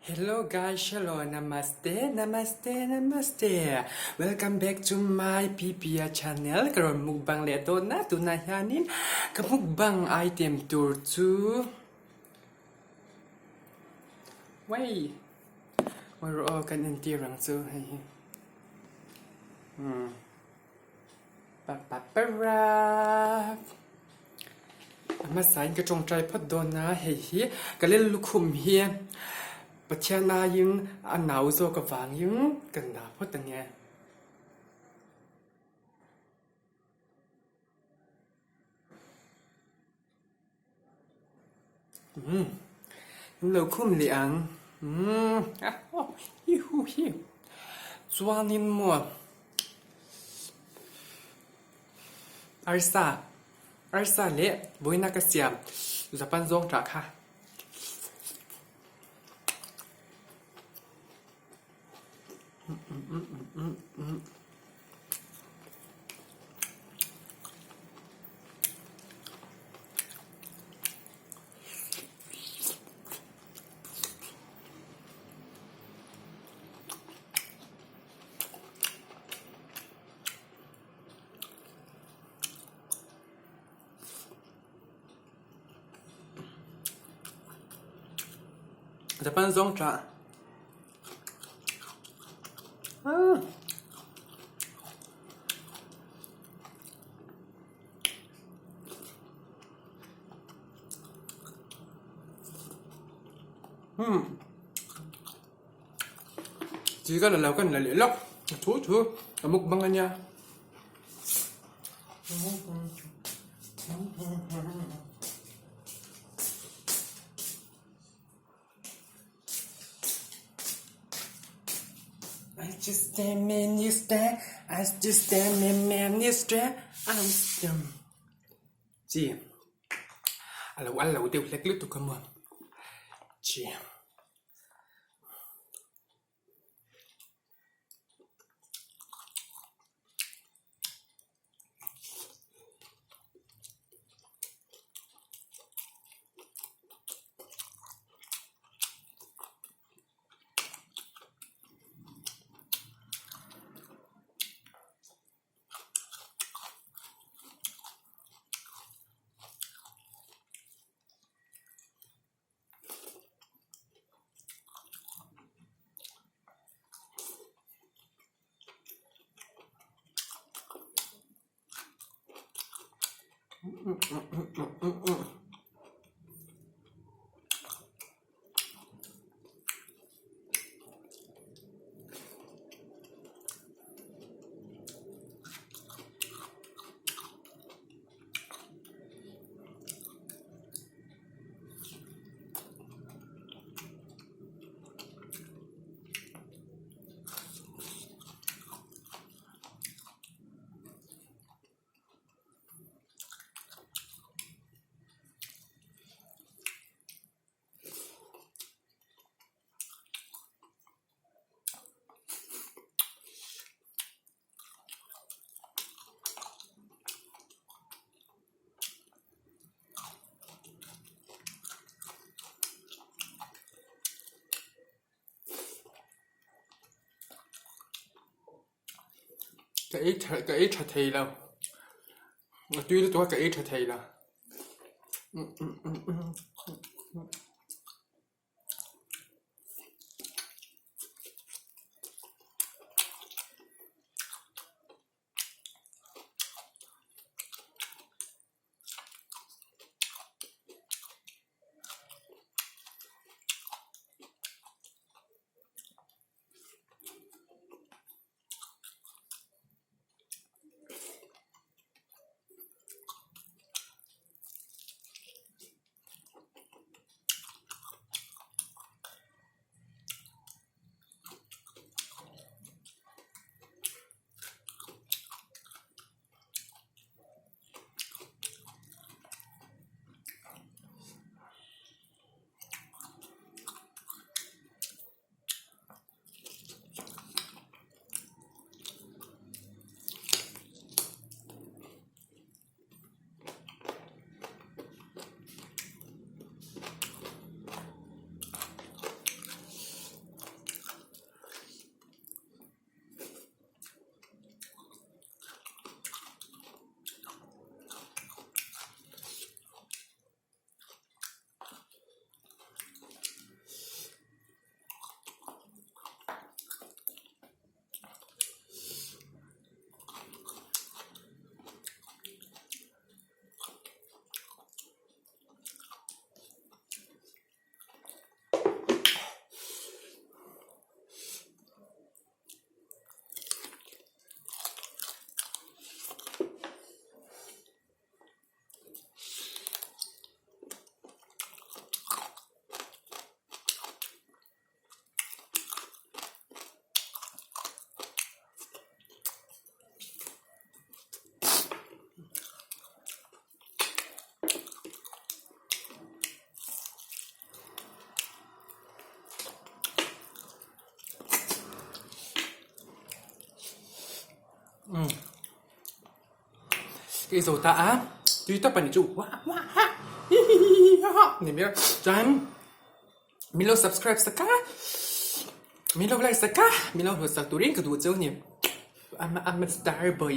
Hello guys, hello, namaste. Welcome back to my Ppa channel. Karon mukbang leto na tunayanin ka mukbang item tour to. Wait, we're all kan tirang so hay. Papapara. มาใส่กระจงใจพัดโดนนะเฮียก็เล่นลูกคุมเฮียปัจเจนายึงอันหนาวโซกับฝางยึงกันดาพัดตังไงลูกคุมเหลียงอ่ะโอ้ฮิวจวานินมัวArsa le boi na ka siam zapan zong tra kha Japan Zawngtahte. Chỉ có là lâu cái này lóc thú mukbang anh nha. I just stand minister, I just stand minister, I'm still. Chị, ăn lẩu tiêu lách lướt tụi con mồm. Chị. Cái ít thật thì đâu tuy tôi cái ít thật thì là cái dầu ta tuy ta bận chủ wow wow haนี่มีจันมีเรา subscribe สักกะมีเรา like สักกะมีเราหัวสักตัวเรียนกับตัวเจ้าเนี่ยI'm a star boy